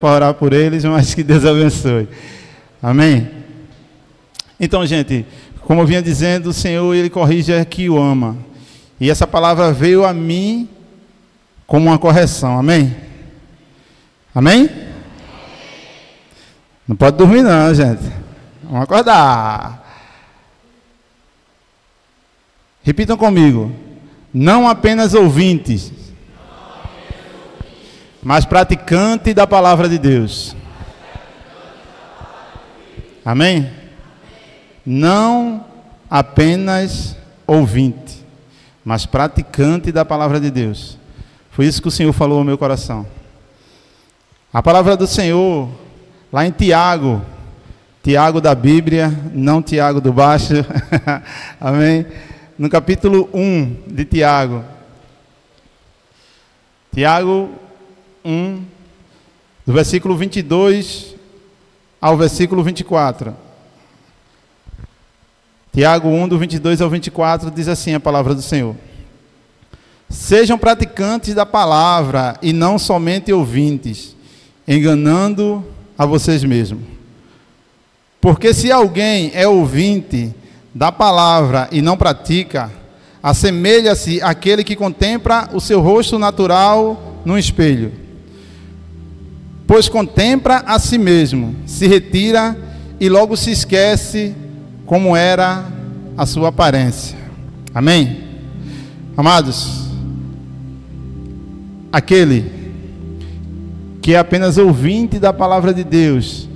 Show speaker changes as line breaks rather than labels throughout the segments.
para orar por eles, mas que Deus abençoe. Amém? Então, gente, como eu vinha dizendo, o Senhor, Ele corrige a que o ama. E essa palavra veio a mim como uma correção. Amém? Amém? Não pode dormir não, gente. Vamos acordar. Repitam comigo. Não apenas ouvintes, mas praticante da palavra de Deus. Amém? Não apenas ouvinte, mas praticante da palavra de Deus. Foi isso que o Senhor falou ao meu coração. A palavra do Senhor, lá em Tiago, Tiago da Bíblia, não Tiago do baixo, amém? No capítulo 1 de Tiago, Tiago 1, do versículo 22 ao versículo 24. Tiago 1, do 22 ao 24, diz assim a palavra do Senhor: Sejam praticantes da palavra e não somente ouvintes, enganando a vocês mesmos. Porque se alguém é ouvinte da palavra e não pratica, assemelha-se àquele que contempla o seu rosto natural no espelho. Pois contempla a si mesmo, se retira e logo se esquece como era a sua aparência. Amém? Amados, aquele que é apenas ouvinte da palavra de Deus,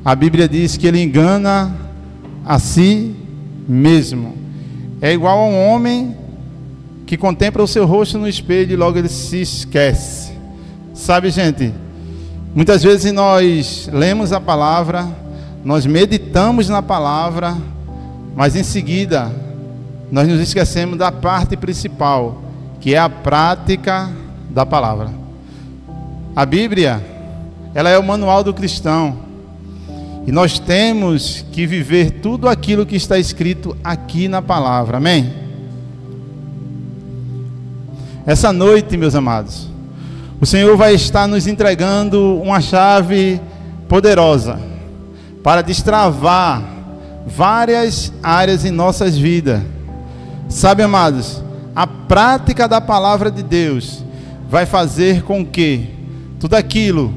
a Bíblia diz que ele engana a si mesmo. É igual a um homem que contempla o seu rosto no espelho e logo ele se esquece. Sabe, gente, muitas vezes nós lemos a palavra, nós meditamos na palavra, mas em seguida nós nos esquecemos da parte principal, que é a prática da palavra. A Bíblia, ela é o manual do cristão. E nós temos que viver tudo aquilo que está escrito aqui na palavra. Amém? Essa noite, meus amados, o Senhor vai estar nos entregando uma chave poderosa para destravar várias áreas em nossas vidas. Sabe, amados, a prática da palavra de Deus vai fazer com que tudo aquilo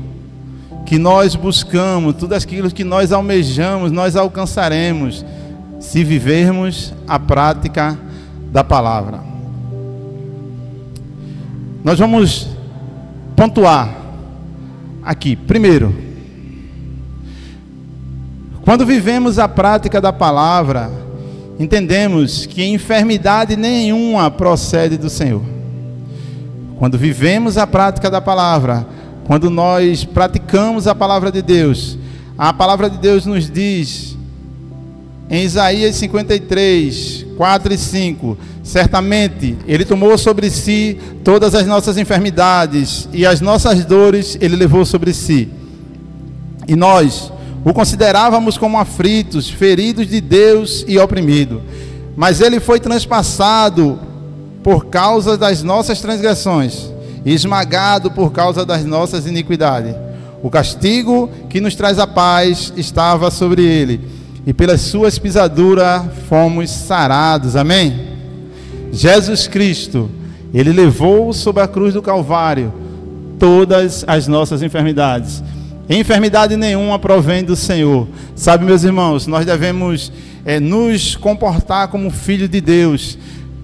que nós buscamos, tudo aquilo que nós almejamos, nós alcançaremos, se vivermos a prática da palavra. Nós vamos pontuar aqui. Primeiro, quando vivemos a prática da palavra, entendemos que enfermidade nenhuma procede do Senhor. Quando vivemos a prática da palavra, quando nós praticamos a palavra de Deus, a palavra de Deus nos diz em Isaías 53, 4 e 5, certamente Ele tomou sobre si todas as nossas enfermidades e as nossas dores Ele levou sobre si. E nós o considerávamos como aflitos, feridos de Deus e oprimido. Mas Ele foi transpassado por causa das nossas transgressões, esmagado por causa das nossas iniquidades. O castigo que nos traz a paz estava sobre ele, e pelas suas pisaduras fomos sarados. Amém? Jesus Cristo, Ele levou sobre a cruz do Calvário todas as nossas enfermidades. Enfermidade nenhuma provém do Senhor. Sabe, meus irmãos, nós devemos nos comportar como filhos de Deus.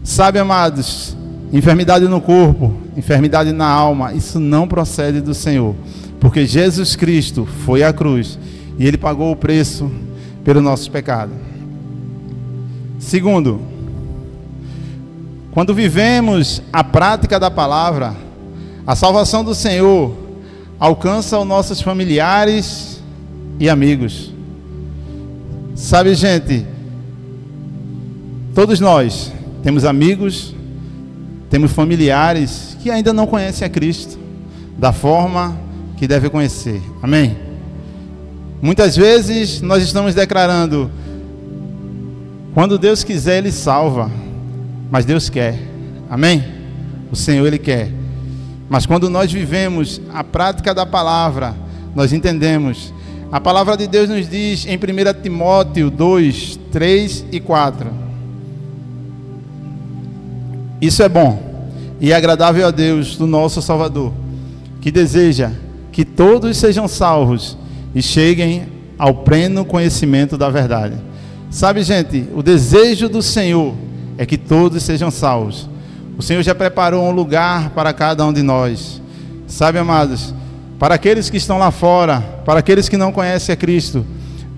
Sabe, amados, enfermidade no corpo, enfermidade na alma, isso não procede do Senhor, porque Jesus Cristo foi à cruz e Ele pagou o preço pelo nosso pecado. Segundo, quando vivemos a prática da palavra, a salvação do Senhor alcança os nossos familiares e amigos. Sabe, gente, todos nós temos amigos, temos familiares que ainda não conhecem a Cristo da forma que deve conhecer. Amém? Muitas vezes nós estamos declarando: quando Deus quiser, Ele salva. Mas Deus quer. Amém? O Senhor, Ele quer. Mas quando nós vivemos a prática da palavra, nós entendemos. A palavra de Deus nos diz em 1 Timóteo 2, 3 e 4. Isso é bom e agradável a Deus, do nosso Salvador, que deseja que todos sejam salvos e cheguem ao pleno conhecimento da verdade. Sabe, gente, o desejo do Senhor é que todos sejam salvos. O Senhor já preparou um lugar para cada um de nós. Sabe, amados, para aqueles que estão lá fora, para aqueles que não conhecem a Cristo,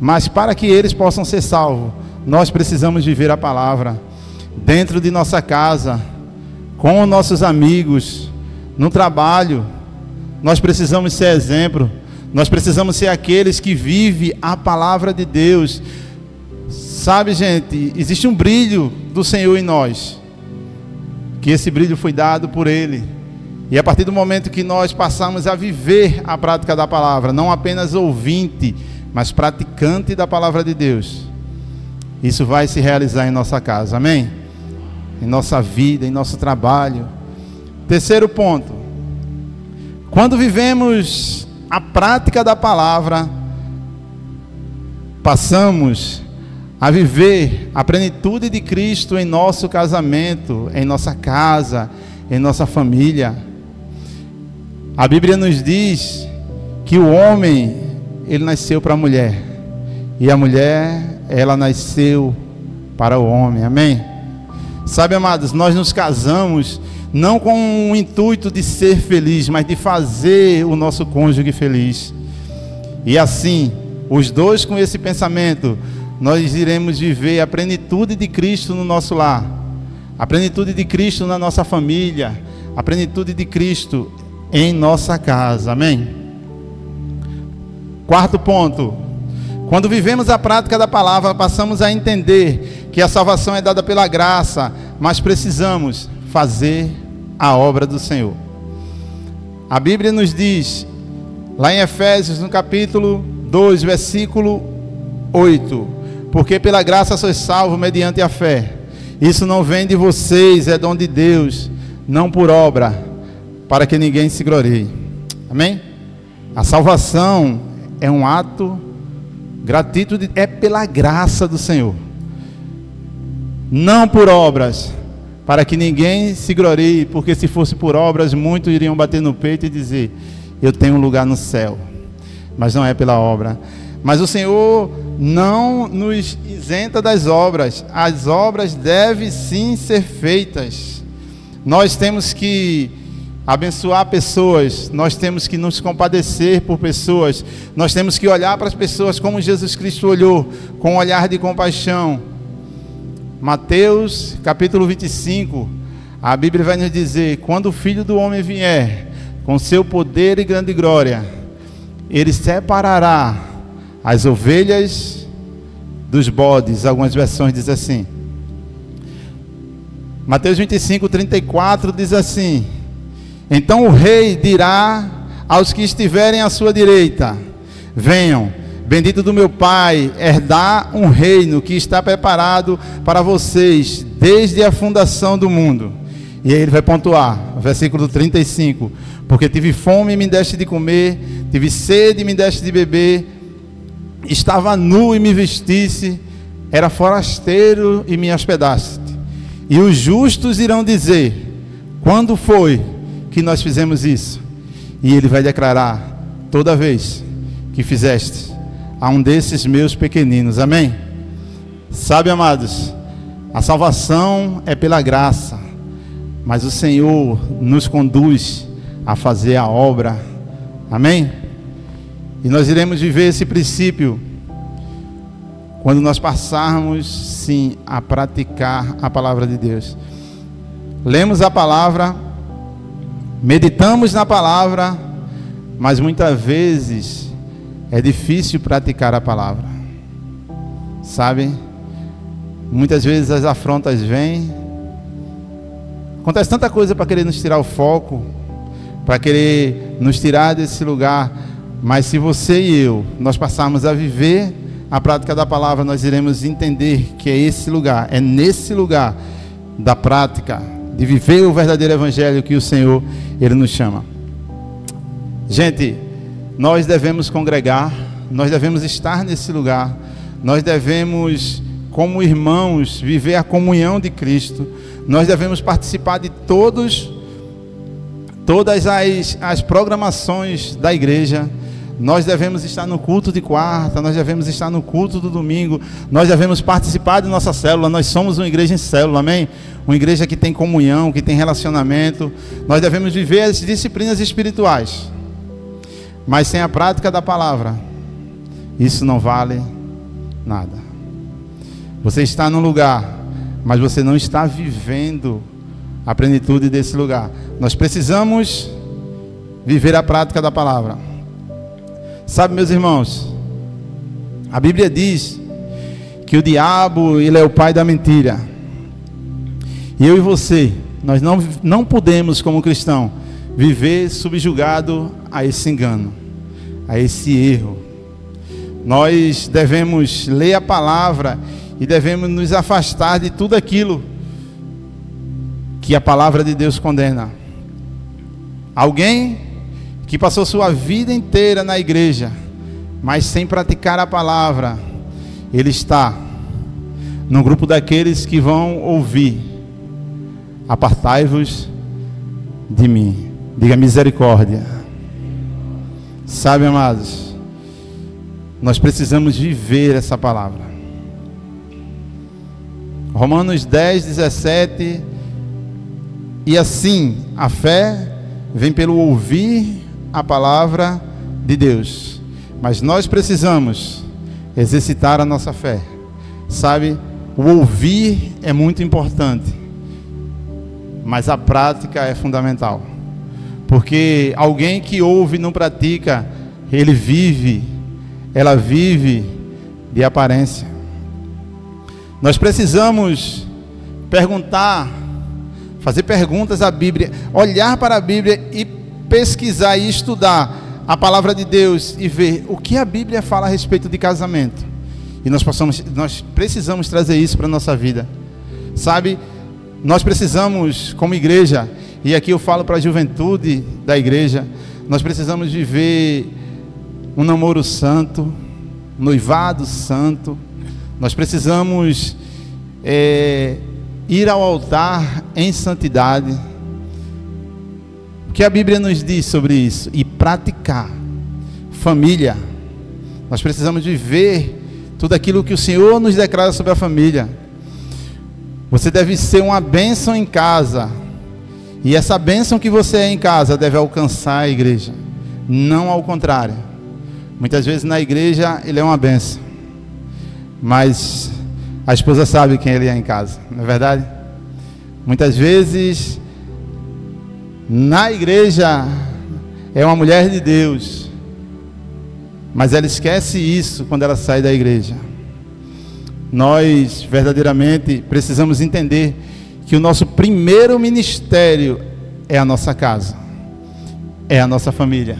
mas para que eles possam ser salvos, nós precisamos viver a palavra dentro de nossa casa, com nossos amigos, no trabalho. Nós precisamos ser exemplo. Nós precisamos ser aqueles que vivem a palavra de Deus. Sabe, gente, existe um brilho do Senhor em nós, que esse brilho foi dado por Ele. E a partir do momento que nós passamos a viver a prática da palavra, não apenas ouvinte, mas praticante da palavra de Deus, isso vai se realizar em nossa casa, amém? Em nossa vida, em nosso trabalho. Terceiro ponto: quando vivemos a prática da palavra, passamos a viver a plenitude de Cristo em nosso casamento, em nossa casa, em nossa família. A Bíblia nos diz que o homem, ele nasceu para a mulher, e a mulher, ela nasceu para o homem, amém? Sabe, amados, nós nos casamos não com o intuito de ser feliz, mas de fazer o nosso cônjuge feliz. E assim, os dois com esse pensamento, nós iremos viver a plenitude de Cristo no nosso lar, a plenitude de Cristo na nossa família, a plenitude de Cristo em nossa casa, amém? Quarto ponto: quando vivemos a prática da palavra, passamos a entender que a salvação é dada pela graça, mas precisamos fazer a obra do Senhor. A Bíblia nos diz, lá em Efésios, no capítulo 2, versículo 8: porque pela graça sois salvos mediante a fé. Isso não vem de vocês, é dom de Deus, não por obra, para que ninguém se glorie. Amém? A salvação é um ato gratuito, é pela graça do Senhor, não por obras, para que ninguém se glorie, porque se fosse por obras, muitos iriam bater no peito e dizer: eu tenho um lugar no céu. Mas não é pela obra. Mas o Senhor não nos isenta das obras. As obras devem sim ser feitas. Nós temos que abençoar pessoas, nós temos que nos compadecer por pessoas, nós temos que olhar para as pessoas como Jesus Cristo olhou, com um olhar de compaixão. Mateus capítulo 25, a Bíblia vai nos dizer: quando o Filho do Homem vier com seu poder e grande glória, ele separará as ovelhas dos bodes. Algumas versões dizem assim. Mateus 25, 34 diz assim: então o rei dirá aos que estiverem à sua direita: venham, bendito do meu Pai, herdar um reino que está preparado para vocês desde a fundação do mundo. E aí ele vai pontuar, versículo 35: porque tive fome e me deste de comer, tive sede e me deste de beber, estava nu e me vestisse, era forasteiro e me hospedaste. E os justos irão dizer: quando foi que nós fizemos isso? E ele vai declarar: toda vez que fizeste a um desses meus pequeninos. Amém? Sabe, amados, a salvação é pela graça, mas o Senhor nos conduz a fazer a obra. Amém? E nós iremos viver esse princípio quando nós passarmos sim a praticar a palavra de Deus. Lemos a palavra, meditamos na palavra, mas muitas vezes é difícil praticar a palavra. Sabe? Muitas vezes as afrontas vêm, acontece tanta coisa para querer nos tirar o foco, para querer nos tirar desse lugar. Mas se você e eu, nós passarmos a viver a prática da palavra, nós iremos entender que é esse lugar, é nesse lugar da prática, de viver o verdadeiro evangelho que o Senhor, Ele nos chama. Gente, nós devemos congregar, nós devemos estar nesse lugar, nós devemos, como irmãos, viver a comunhão de Cristo, nós devemos participar de todas as programações da igreja, nós devemos estar no culto de quarta, nós devemos estar no culto do domingo, nós devemos participar de nossa célula, nós somos uma igreja em célula, amém? Uma igreja que tem comunhão, que tem relacionamento, nós devemos viver as disciplinas espirituais, mas sem a prática da palavra, isso não vale nada. Você está num lugar, mas você não está vivendo a plenitude desse lugar. Nós precisamos viver a prática da palavra. Sabe, meus irmãos, a Bíblia diz que o diabo, ele é o pai da mentira. E eu e você, nós não podemos, como cristão, viver subjugado a esse engano, a esse erro. Nós devemos ler a palavra e devemos nos afastar de tudo aquilo que a palavra de Deus condena. Alguém que passou sua vida inteira na igreja, mas sem praticar a palavra, ele está no grupo daqueles que vão ouvir: apartai-vos de mim. Diga misericórdia. Sabe, amados, nós precisamos viver essa palavra. Romanos 10, 17. E assim, a fé vem pelo ouvir a palavra de Deus. Mas nós precisamos exercitar a nossa fé. Sabe, o ouvir é muito importante, mas a prática é fundamental. Porque alguém que ouve e não pratica, ela vive de aparência. Nós precisamos perguntar, fazer perguntas à Bíblia, olhar para a Bíblia e pesquisar e estudar a palavra de Deus e ver o que a Bíblia fala a respeito de casamento. E nós precisamos trazer isso para a nossa vida. Sabe, nós precisamos, como igreja, e aqui eu falo para a juventude da igreja, nós precisamos viver um namoro santo, noivado santo. Nós precisamos ir ao altar em santidade. O que a Bíblia nos diz sobre isso? E praticar. Família. Nós precisamos viver tudo aquilo que o Senhor nos declara sobre a família. Você deve ser uma bênção em casa. E essa bênção que você é em casa deve alcançar a igreja. Não ao contrário. Muitas vezes na igreja ele é uma bênção, mas a esposa sabe quem ele é em casa, não é verdade? Muitas vezes na igreja é uma mulher de Deus, mas ela esquece isso quando ela sai da igreja. Nós verdadeiramente precisamos entender que o nosso primeiro ministério é a nossa casa, é a nossa família,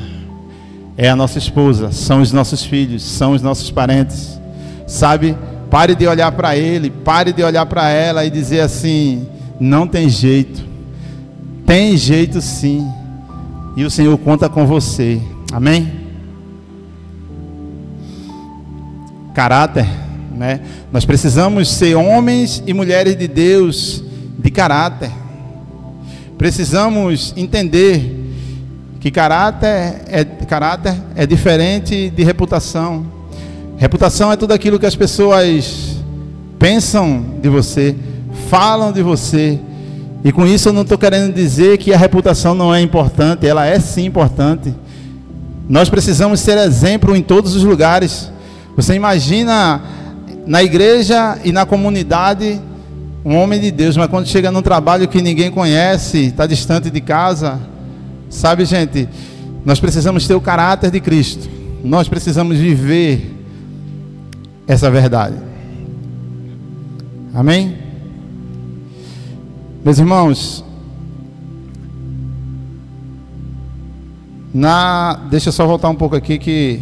é a nossa esposa, são os nossos filhos, são os nossos parentes. Sabe, pare de olhar para ele, pare de olhar para ela e dizer assim: não tem jeito. Tem jeito sim, e o Senhor conta com você. Amém? Caráter, né? Nós precisamos ser homens e mulheres de Deus de caráter. Precisamos entender que caráter é diferente de reputação. Reputação é tudo aquilo que as pessoas pensam de você, falam de você. E com isso eu não estou querendo dizer que a reputação não é importante. Ela é sim importante. Nós precisamos ser exemplo em todos os lugares. Você imagina na igreja e na comunidade um homem de Deus, mas quando chega num trabalho que ninguém conhece, está distante de casa. Sabe, gente, nós precisamos ter o caráter de Cristo. Nós precisamos viver essa verdade. Amém? Meus irmãos, deixa eu só voltar um pouco aqui, que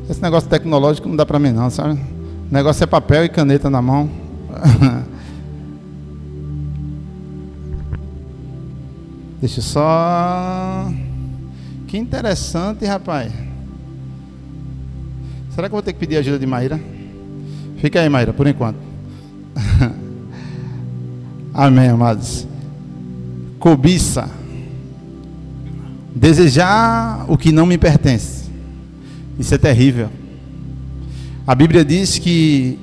esse negócio tecnológico não dá para mim não, sabe? O negócio é papel e caneta na mão. Deixa eu só... Que interessante, rapaz. Será que eu vou ter que pedir ajuda de Maíra? Fica aí, Maíra, por enquanto. Amém, amados. Cobiça. Desejar o que não me pertence. Isso é terrível. A Bíblia diz que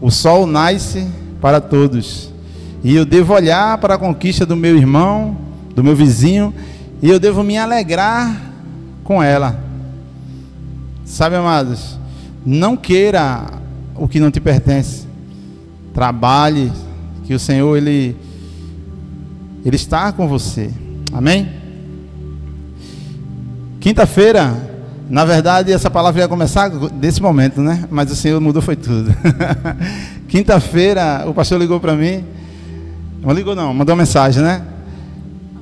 o sol nasce para todos. E eu devo olhar para a conquista do meu irmão, do meu vizinho, e eu devo me alegrar com ela. Sabe, amados, não queira o que não te pertence. Trabalhe, que o Senhor, Ele está com você. Amém? Quinta-feira, na verdade, essa palavra ia começar desse momento, né? Mas o Senhor mudou, foi tudo. Quinta-feira, o pastor ligou para mim. Não ligou não, mandou uma mensagem, né?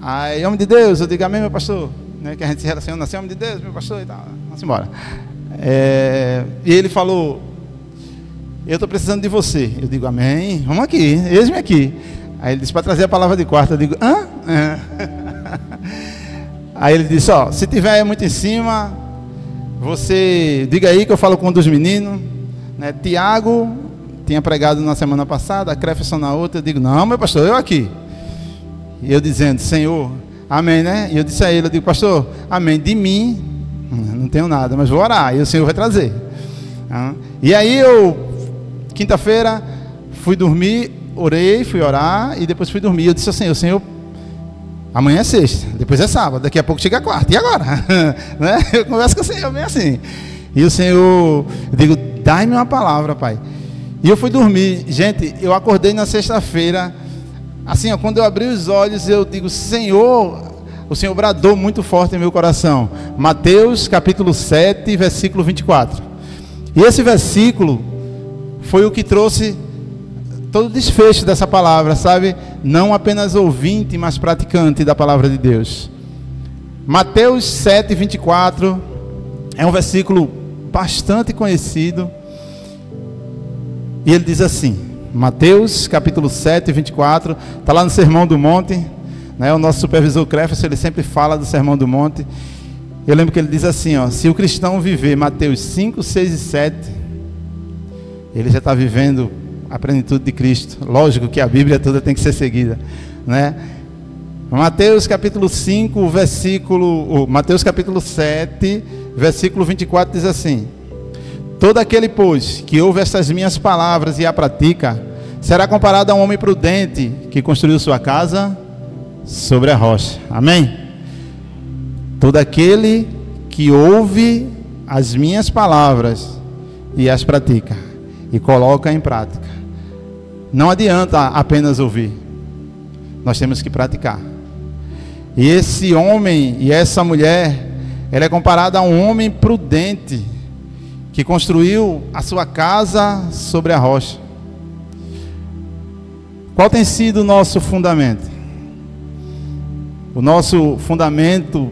Aí, homem de Deus, eu digo, amém, meu pastor, né? Que a gente se relaciona assim, homem de Deus, meu pastor e tal. Vamos embora. E ele falou, eu estou precisando de você. Eu digo, amém, vamos aqui, eis-me aqui. Aí ele disse para trazer a palavra de quarta. Eu digo, hã? Aí ele disse, ó, se tiver muito em cima, você diga aí que eu falo com um dos meninos, né? Tiago tinha pregado na semana passada, a Crefson na outra. Eu digo, não, meu pastor, eu aqui. E eu dizendo, Senhor, amém, né? E eu disse a ele, eu digo, pastor, amém, de mim não tenho nada, mas vou orar, e o Senhor vai trazer. E aí eu, quinta-feira, fui dormir, orei, fui orar, e depois fui dormir. Eu disse ao Senhor, Senhor, amanhã é sexta, depois é sábado, daqui a pouco chega a quarta, e agora? Né? Eu converso com o Senhor bem assim. E o Senhor, eu digo, dai-me uma palavra, Pai. E eu fui dormir. Gente, eu acordei na sexta-feira, assim, ó, quando eu abri os olhos, eu digo, Senhor, o Senhor bradou muito forte em meu coração. Mateus capítulo 7, versículo 24. E esse versículo foi o que trouxe todo o desfecho dessa palavra, sabe? Não apenas ouvinte, mas praticante da palavra de Deus. Mateus 7, 24 é um versículo bastante conhecido. E ele diz assim, Mateus capítulo 7, 24, está lá no Sermão do Monte, né? O nosso supervisor Crefson, ele sempre fala do Sermão do Monte. Eu lembro que ele diz assim, ó, se o cristão viver Mateus 5, 6 e 7, ele já está vivendo a plenitude de Cristo. Lógico que a Bíblia toda tem que ser seguida, né? Mateus capítulo 5, Mateus capítulo 7, versículo 24 diz assim, todo aquele, pois, que ouve estas minhas palavras e a pratica, será comparado a um homem prudente que construiu sua casa sobre a rocha. Amém? Todo aquele que ouve as minhas palavras e as pratica, e coloca em prática. Não adianta apenas ouvir, nós temos que praticar. E esse homem e essa mulher, ela é comparada a um homem prudente, que construiu a sua casa sobre a rocha. Qual tem sido o nosso fundamento? O nosso fundamento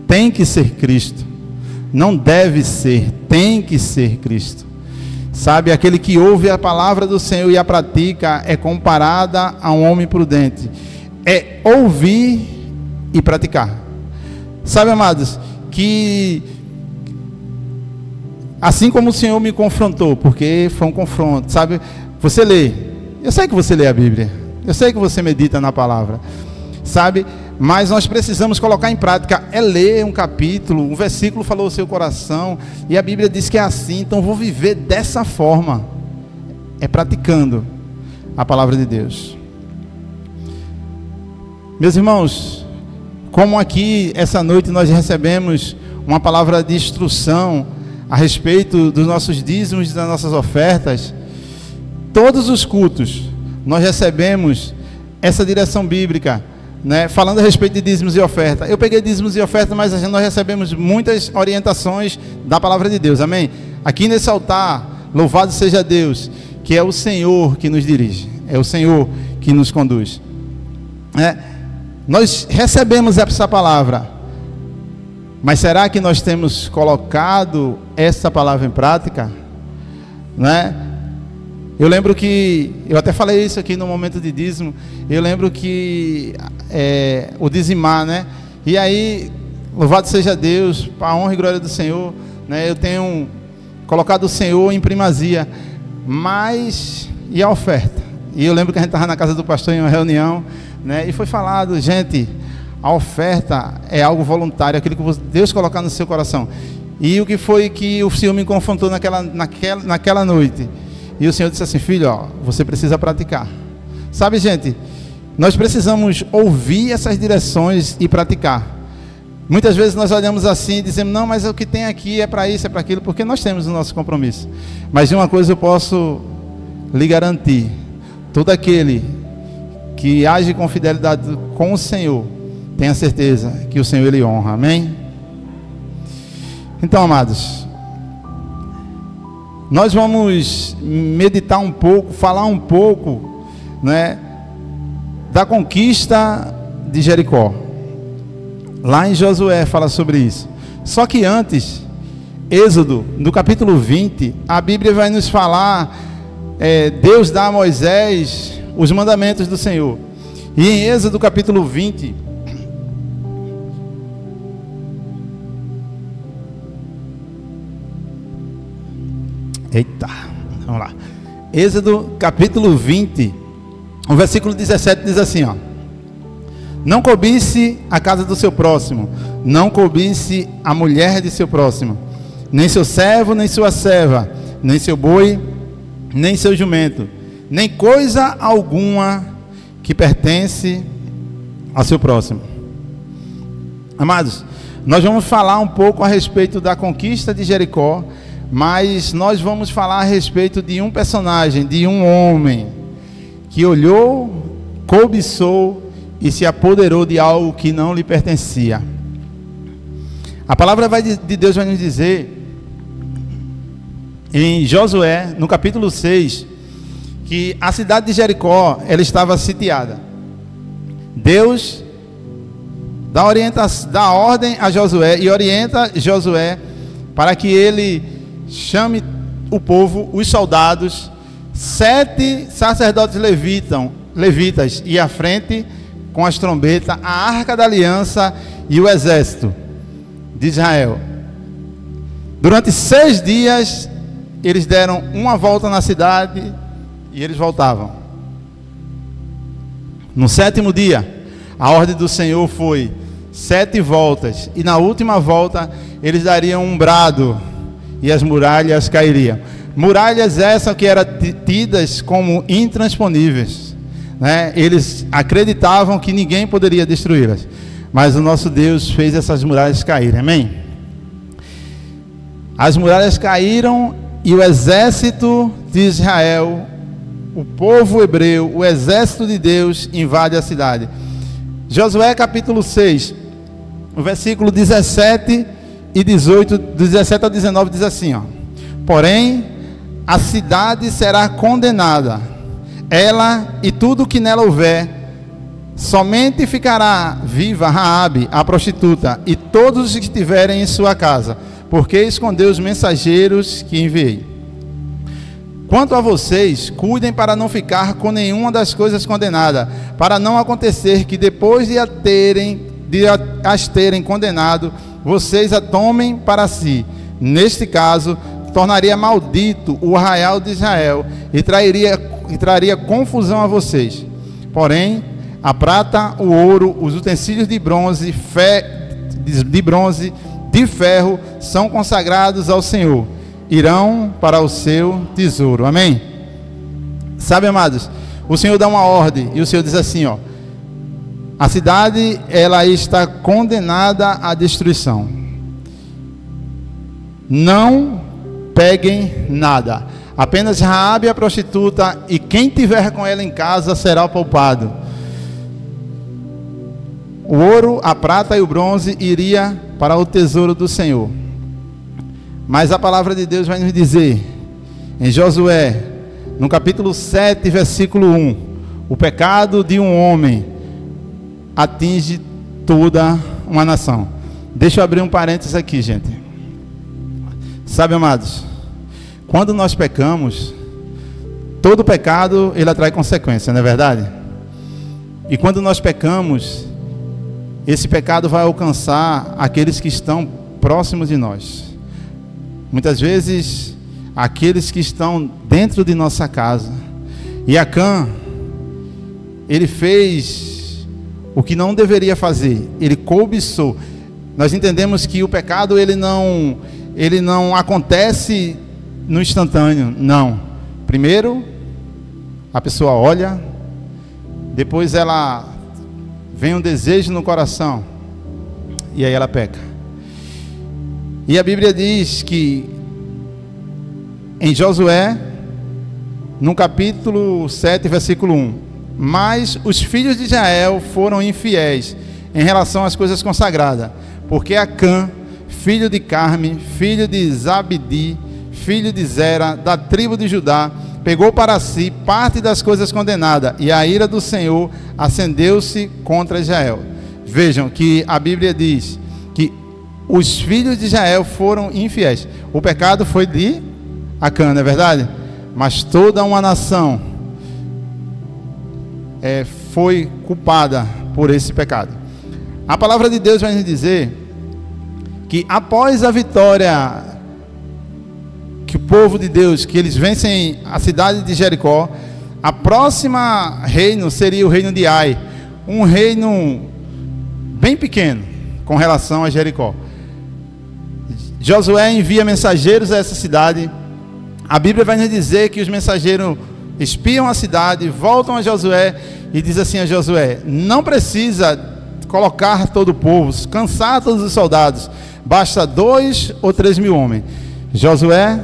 tem que ser Cristo. Não deve ser, tem que ser Cristo. Sabe, aquele que ouve a palavra do Senhor e a pratica é comparada a um homem prudente. É ouvir e praticar. Sabe, amados, que assim como o Senhor me confrontou, porque foi um confronto, sabe? Você lê, eu sei que você lê a Bíblia, eu sei que você medita na palavra, sabe? Mas nós precisamos colocar em prática. É ler um capítulo, um versículo falou o seu coração, e a Bíblia diz que é assim, então vou viver dessa forma. É praticando a palavra de Deus. Meus irmãos, como aqui essa noite nós recebemos uma palavra de instrução a respeito dos nossos dízimos e das nossas ofertas, todos os cultos nós recebemos essa direção bíblica, né? Falando a respeito de dízimos e oferta. Eu peguei dízimos e oferta, mas nós recebemos muitas orientações da palavra de Deus, amém? Aqui nesse altar, louvado seja Deus, que é o Senhor que nos dirige, é o Senhor que nos conduz, nós recebemos essa palavra, mas será que nós temos colocado essa palavra em prática? Né? Eu lembro que, eu até falei isso aqui no momento de dízimo, eu lembro que o dizimar, né? E aí, louvado seja Deus, para a honra e glória do Senhor, né? Eu tenho colocado o Senhor em primazia, mas e a oferta? E eu lembro que a gente estava na casa do pastor em uma reunião, né, e foi falado, gente, a oferta é algo voluntário, aquilo que Deus colocar no seu coração. E o que foi que o Senhor me confrontou naquela noite? E o Senhor disse assim: filho, ó, você precisa praticar. Sabe, gente, nós precisamos ouvir essas direções e praticar. Muitas vezes nós olhamos assim e dizemos: não, mas o que tem aqui é para isso, é para aquilo, porque nós temos o nosso compromisso. Mas de uma coisa eu posso lhe garantir: todo aquele que age com fidelidade com o Senhor, tenha certeza que o Senhor Ele honra. Amém? Então, amados, nós vamos meditar um pouco, falar um pouco, né, da conquista de Jericó. Lá em Josué fala sobre isso. Só que antes, Êxodo, no capítulo 20, a Bíblia vai nos falar, Deus dá a Moisés os mandamentos do Senhor. E em Êxodo capítulo 20, vamos lá. Êxodo capítulo 20, o versículo 17 diz assim, ó: não cobice a casa do seu próximo, não cobice a mulher de seu próximo, nem seu servo, nem sua serva, nem seu boi, nem seu jumento, nem coisa alguma que pertence ao seu próximo. Amados, nós vamos falar um pouco a respeito da conquista de Jericó, mas nós vamos falar a respeito de um personagem, de um homem que olhou, cobiçou e se apoderou de algo que não lhe pertencia. A palavra de Deus vai nos dizer em Josué, no capítulo 6, que a cidade de Jericó, ela estava sitiada. Deus dá ordem a Josué e orienta Josué para que ele chame o povo, os soldados, 7 sacerdotes levitas e à frente com as trombetas, a arca da aliança e o exército de Israel. Durante 6 dias eles deram uma volta na cidade e eles voltavam. No 7º dia, a ordem do Senhor foi 7 voltas, e na última volta eles dariam um brado e as muralhas cairiam. Muralhas essas que eram tidas como intransponíveis, né? Eles acreditavam que ninguém poderia destruí-las, mas o nosso Deus fez essas muralhas caírem. Amém? As muralhas caíram e o exército de Israel, o povo hebreu, o exército de Deus invade a cidade. Josué capítulo 6, o versículo 17 e 18, 17 a 19 diz assim, ó: porém a cidade será condenada, ela e tudo que nela houver, somente ficará viva Raabe, a prostituta, e todos os que estiverem em sua casa, porque escondeu os mensageiros que enviei. Quanto a vocês, cuidem para não ficar com nenhuma das coisas condenadas, para não acontecer que depois de as terem condenado, vocês a tomem para si. Neste caso, tornaria maldito o arraial de Israel e traria confusão a vocês. Porém, a prata, o ouro, os utensílios de bronze, de ferro, são consagrados ao Senhor. Irão para o seu tesouro. Amém? Sabe, amados, o Senhor dá uma ordem e o Senhor diz assim, ó: a cidade, ela está condenada à destruição. Não peguem nada. Apenas Raabe, a prostituta, e quem tiver com ela em casa será poupado. O ouro, a prata e o bronze iria para o tesouro do Senhor. Mas a palavra de Deus vai nos dizer em Josué, no capítulo 7, versículo 1, o pecado de um homem atinge toda uma nação. Deixa eu abrir um parênteses aqui, gente. Sabe, amados, quando nós pecamos, todo pecado ele atrai consequência, não é verdade? E quando nós pecamos, esse pecado vai alcançar aqueles que estão próximos de nós. Muitas vezes aqueles que estão dentro de nossa casa. E Acã, ele fez o que não deveria fazer, ele cobiçou. Nós entendemos que o pecado ele não acontece no instantâneo, não. Primeiro a pessoa olha, depois ela vem um desejo no coração e aí ela peca. E a Bíblia diz que em Josué, no capítulo 7, versículo 1, mas os filhos de Israel foram infiéis em relação às coisas consagradas, porque Acã, filho de Carme, filho de Zabdi, filho de Zera, da tribo de Judá, pegou para si parte das coisas condenadas, e a ira do Senhor acendeu-se contra Israel. Vejam que a Bíblia diz que os filhos de Israel foram infiéis. O pecado foi de Acã, não é verdade? Mas toda uma nação foi culpada por esse pecado. A palavra de Deus vai nos dizer que após a vitória que o povo de Deus, que eles vencem a cidade de Jericó, a próxima reino seria o reino de Ai, um reino bem pequeno com relação a Jericó. Josué envia mensageiros a essa cidade. A Bíblia vai nos dizer que os mensageiros espiam a cidade, voltam a Josué e diz assim a Josué: não precisa colocar todo o povo, cansar todos os soldados, basta 2 ou 3 mil homens. Josué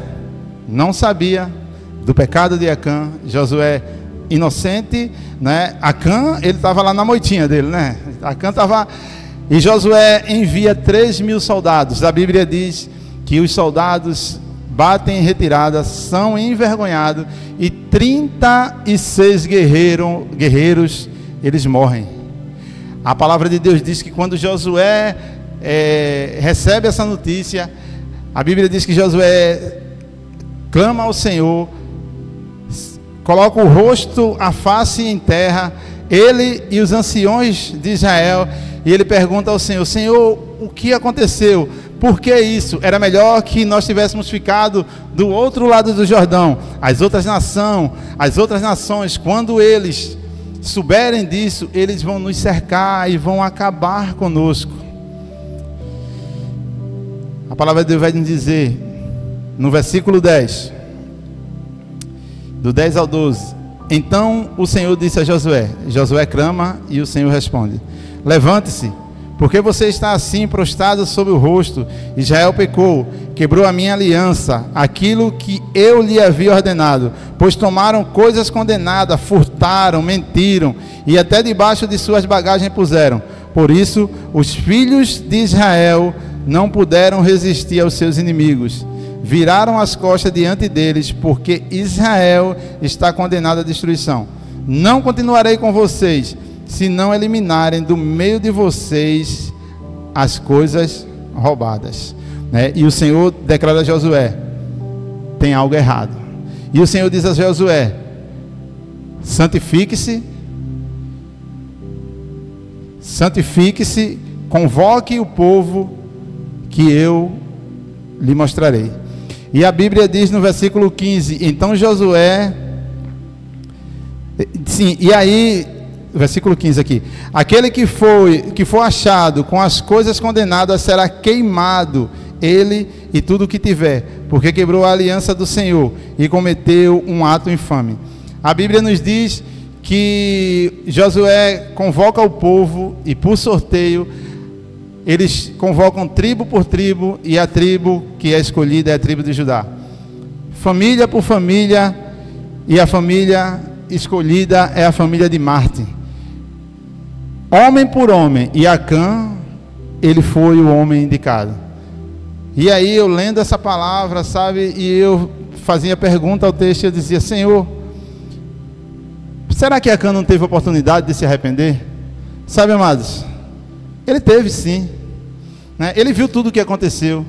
não sabia do pecado de Acã. Josué inocente, né? Acã, ele estava lá na moitinha dele, né? Acã estava... E Josué envia 3 mil soldados. A Bíblia diz que os soldados batem em retirada, são envergonhados, e 36 guerreiros eles morrem. A palavra de Deus diz que quando Josué recebe essa notícia, a Bíblia diz que Josué clama ao Senhor, coloca o rosto, a face em terra, ele e os anciões de Israel, e ele pergunta ao Senhor: Senhor, o que aconteceu? Por que isso? Era melhor que nós tivéssemos ficado do outro lado do Jordão. As outras nações, quando eles souberem disso, eles vão nos cercar e vão acabar conosco. A palavra de Deus vai nos dizer, no versículo 10, do 10 ao 12: então o Senhor disse a Josué, Josué clama e o Senhor responde: levante-se, porque você está assim prostrado sobre o rosto. Israel pecou, quebrou a minha aliança, aquilo que eu lhe havia ordenado, pois tomaram coisas condenadas, furtaram, mentiram, e até debaixo de suas bagagens puseram. Por isso, os filhos de Israel não puderam resistir aos seus inimigos. Viraram as costas diante deles, porque Israel está condenado à destruição. Não continuarei com vocês, se não eliminarem do meio de vocês as coisas roubadas, né? E o Senhor declara a Josué: tem algo errado. E o Senhor diz a Josué: santifique-se, convoque o povo que eu lhe mostrarei. E a Bíblia diz no versículo 15: então Josué, sim, e aí, versículo 15 aqui: aquele que for achado com as coisas condenadas será queimado, ele e tudo o que tiver, porque quebrou a aliança do Senhor e cometeu um ato infame. A Bíblia nos diz que Josué convoca o povo, e por sorteio eles convocam tribo por tribo, e a tribo que é escolhida é a tribo de Judá, família por família, e a família escolhida é a família de Marte, homem por homem. E Acã, ele foi o homem indicado. E aí eu lendo essa palavra, sabe, e eu fazia pergunta ao texto, e eu dizia: Senhor, será que Acã não teve oportunidade de se arrepender? Sabe, amados, ele teve sim, né? Ele viu tudo o que aconteceu,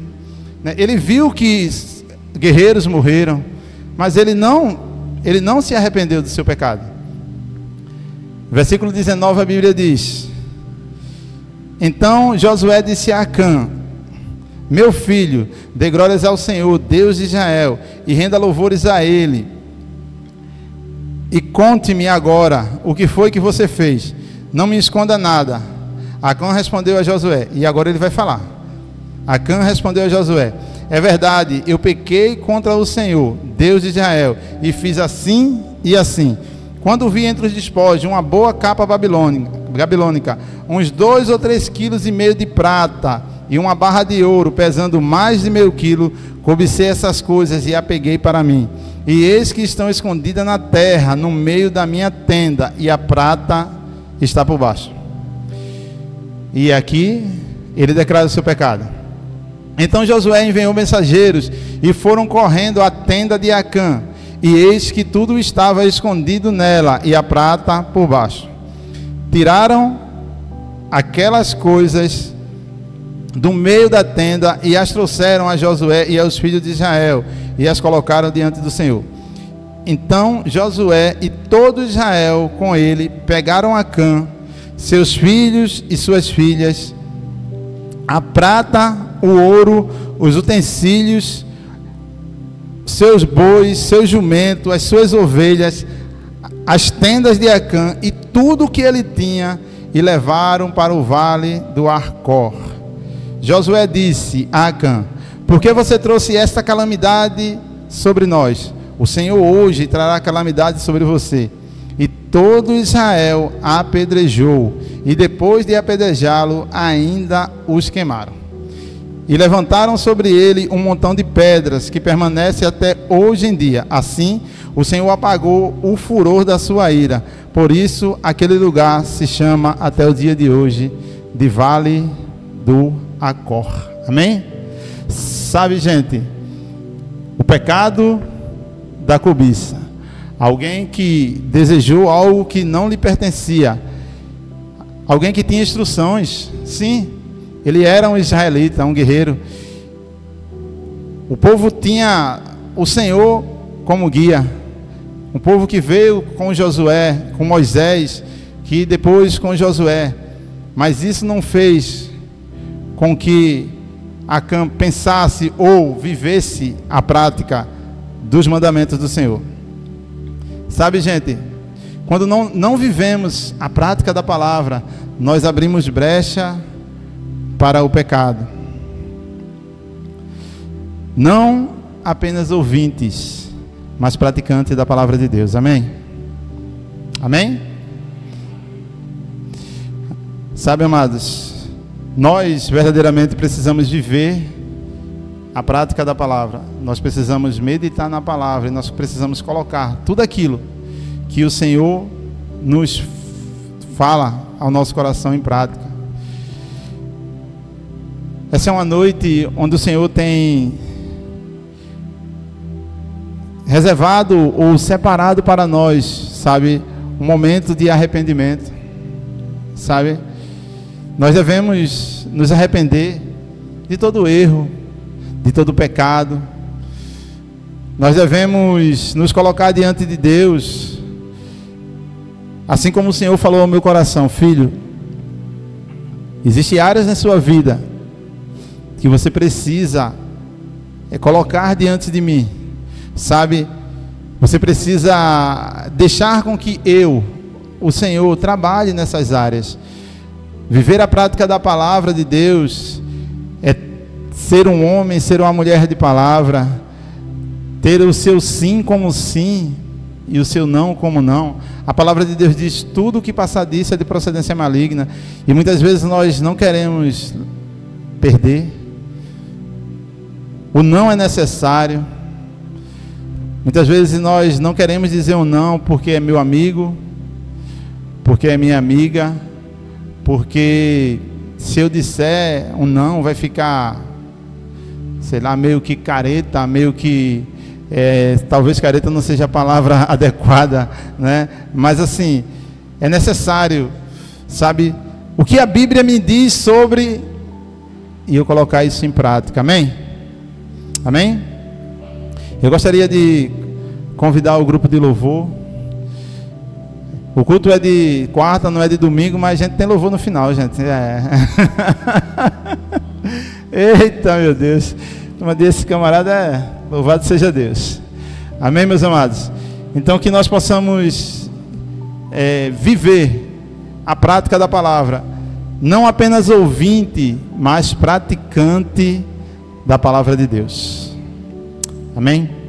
né? Ele viu que guerreiros morreram, mas ele não se arrependeu do seu pecado. Versículo 19, a Bíblia diz: então Josué disse a Acã: meu filho, dê glórias ao Senhor, Deus de Israel, e renda louvores a Ele. E conte-me agora o que foi que você fez. Não me esconda nada. Acã respondeu a Josué, e agora ele vai falar. Acã respondeu a Josué: é verdade, eu pequei contra o Senhor, Deus de Israel, e fiz assim e assim. Quando vi entre os despojos uma boa capa babilônica, uns 2 ou 3 quilos e meio de prata, e uma barra de ouro, pesando mais de meio quilo, cobicei essas coisas e a peguei para mim. E eis que estão escondidas na terra, no meio da minha tenda, e a prata está por baixo. E aqui ele declara o seu pecado. Então Josué enviou mensageiros, e foram correndo à tenda de Acã, e eis que tudo estava escondido nela, e a prata por baixo. Tiraram aquelas coisas do meio da tenda, e as trouxeram a Josué e aos filhos de Israel, e as colocaram diante do Senhor. Então Josué e todo Israel com ele pegaram Acã, seus filhos e suas filhas, a prata, o ouro, os utensílios, seus bois, seus jumentos, as suas ovelhas, as tendas de Acã e tudo o que ele tinha, e levaram para o vale do Arcor. Josué disse a Acã: por que você trouxe esta calamidade sobre nós? O Senhor hoje trará calamidade sobre você. E todo Israel apedrejou, e depois de apedrejá-lo, ainda os queimaram. E levantaram sobre ele um montão de pedras, que permanece até hoje em dia. Assim, o Senhor apagou o furor da sua ira. Por isso, aquele lugar se chama até o dia de hoje de Vale do Acor. Amém? Sabe, gente, o pecado da cobiça. Alguém que desejou algo que não lhe pertencia. Alguém que tinha instruções. Sim, ele era um israelita, um guerreiro. O povo tinha o Senhor como guia. Um povo que veio com Josué, com Moisés, que depois com Josué. Mas isso não fez com que Acã pensasse ou vivesse a prática dos mandamentos do Senhor. Sabe, gente, quando não vivemos a prática da palavra, nós abrimos brecha para o pecado. Não apenas ouvintes, mas praticantes da palavra de Deus. Amém? Amém? Sabe, amados, nós verdadeiramente precisamos viver a prática da palavra. Nós precisamos meditar na palavra, e nós precisamos colocar tudo aquilo que o Senhor nos fala ao nosso coração em prática. Essa é uma noite onde o Senhor tem reservado ou separado para nós, sabe, um momento de arrependimento, sabe? Nós devemos nos arrepender de todo erro, de todo pecado. Nós devemos nos colocar diante de Deus, assim como o Senhor falou ao meu coração: filho, existem áreas na sua vida que você precisa colocar diante de mim, sabe? Você precisa deixar com que eu, o Senhor, trabalhe nessas áreas. Viver a prática da palavra de Deus é ser um homem, ser uma mulher de palavra, ter o seu sim como sim e o seu não como não. A palavra de Deus diz: tudo o que passar disso é de procedência maligna. E muitas vezes nós não queremos perder. O não é necessário. Muitas vezes nós não queremos dizer um não porque é meu amigo, porque é minha amiga, porque se eu disser um não vai ficar, sei lá, meio que careta, meio que talvez careta não seja a palavra adequada, né? Mas assim, é necessário, sabe, o que a Bíblia me diz sobre, e eu colocar isso em prática. Amém? Amém? Eu gostaria de convidar o grupo de louvor. O culto é de quarta, não é de domingo, mas a gente tem louvor no final, gente. Eita, meu Deus. Uma desse camarada é louvado seja Deus. Amém, meus amados? Então que nós possamos viver a prática da palavra, não apenas ouvinte, mas praticante da palavra de Deus. Amém?